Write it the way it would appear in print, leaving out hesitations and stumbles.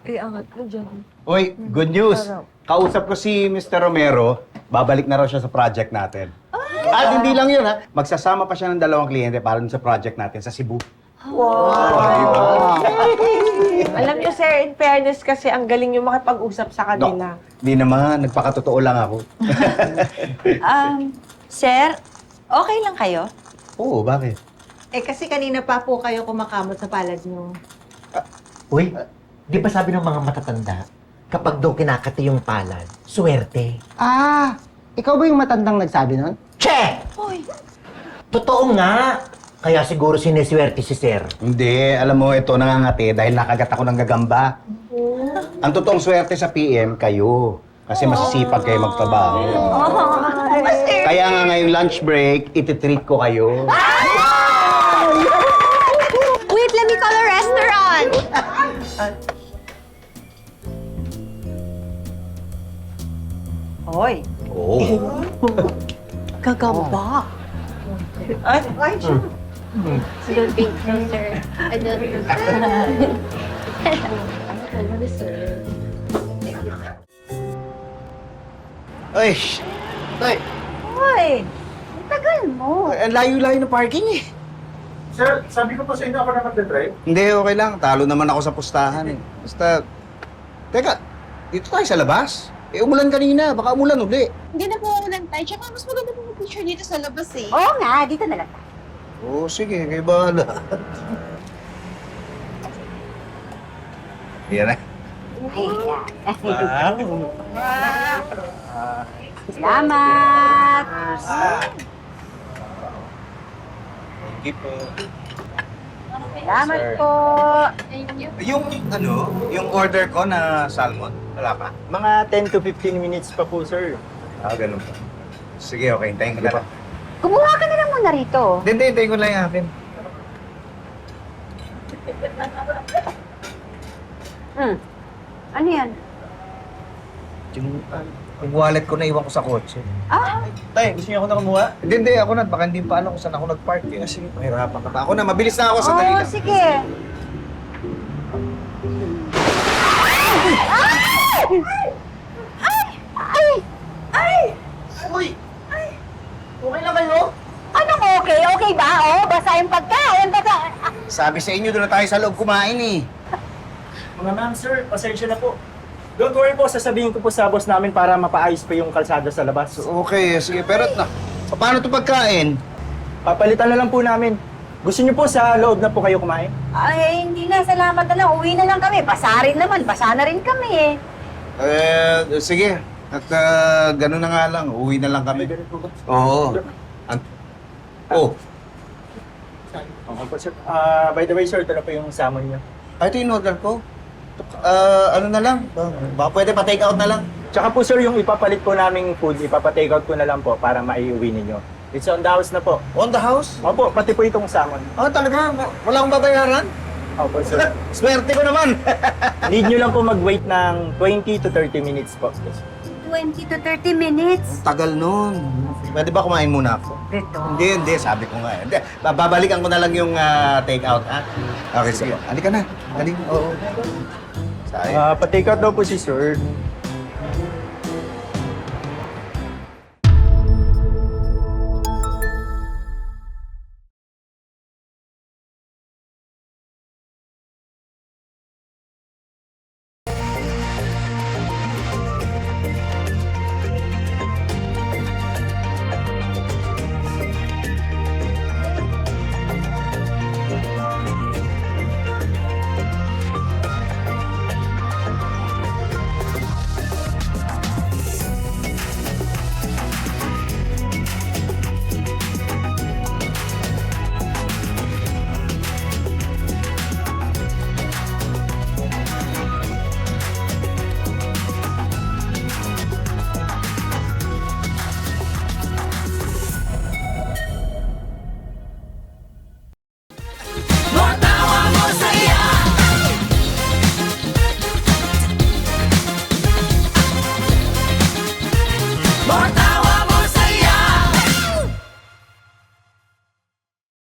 Angat mo dyan. Uy, good news. Kausap ko si Mr. Romero. Babalik na raw siya sa project natin. At hindi lang yun, ha? Magsasama pa siya ng 2 kliyente para sa project natin sa Cebu. Alam niyo, sir, in fairness kasi ang galing yung makipag-usap sa kanila. Hindi naman. Nagpakatotoo lang ako. Sir, okay lang kayo? Oo, bakit? Kasi kanina pa po kayo kumakamot sa palad niyo. Uy, di ba sabi ng mga matatanda, kapag daw kinakati yung palad, swerte. Ikaw ba yung matandang nagsabi nun? Che! Hoy! Totoo nga! Kaya siguro sineswerte si Sir. Hindi. Alam mo, ito nangangati dahil nakagat ako ng gagamba. Ang totoong swerte sa PM, kayo. Kasi masisipag kayo magtrabaho. Kaya nga ngayong lunch break, ititreat ko kayo. Wait, let me call a restaurant! Hoy! Oo. Gagamba! Ay, Ay, siya. I don't think so, sir. I don't think so. Ay, tay. Hoy! Ang tagal mo! Ang layo-layo na parking eh. Sir, sabi ko po sa inyo ako na magdadrive. Hindi, okay lang. Talo naman ako sa pustahan eh. Basta, teka, dito tayo sa labas. Umulan kanina. Baka umulan uli. Hindi na po ulan tayo. Tsaka mas maganda po mag-picture dito sa labas eh. Oo nga, dito na lang tayo. Oo, sige. Kayo bahala. Yan na. Salamat! Thank you po. Salamat po! Thank you. Yung order ko na salmon, wala pa? Mga 10 to 15 minutes pa po, sir. Ganun pa. Sige, okay. Hintayin ko na lang. Kumuha ka na lang muna rito. Hindi, hintayin ko lang yung akin. Ano yan? Yung wallet ko na iwan ko sa kotse. Tay, gusto niyo ako na kumuha? Hindi. Ako na. Baka hindi pa alam kung saan ako nag-park. Kaya sige, mahirapan ka pa. Ako na. Mabilis na ako sa dali Oo, lang. sige. Okay na kayo? Anong okay? Okay ba? Oh, basta yung pagkain. Basta... Sabi sa inyo, doon na tayo sa loob kumain eh. Mga ma'am, sir, pasensya na po. Don't worry po, sasabihin ko po sa boss namin para mapaayos pa yung kalsada sa labas. Okay, sige. Pero paano ito pagkain? Papalitan na lang po namin. Gusto niyo po sa loob na po kayo kumain? Ay, hindi na. Salamat na lang. Uwi na lang kami. Basa rin naman. Basa na rin kami eh. Sige. At gano'n na nga lang. Uwi na lang kami. Oo. Oh, Okay po, sir. By the way, sir, ito na po yung salmon niyo. ito yung order ko. Ano na lang? Baka pwede pa-take out na lang. Tsaka po, sir, yung ipapalit po naming food, ipapa-take out ko na lang po para maiuwi ninyo. It's on the house na po. On the house? Opo, pati po itong salmon. Talaga? Wala akong babayaran? Opo, sir. Swerte ko naman. Need nyo lang po mag-wait ng 20 to 30 minutes po. 20 to 30 minutes. Tagal nun. Pwede ba kumain muna ako? Dito. Hindi. Sabi ko nga. Hindi. Babalikan ko na lang yung take out, ha? Okay, sige. Halika na. Oo. Sayang. Pa-take out daw po si sir.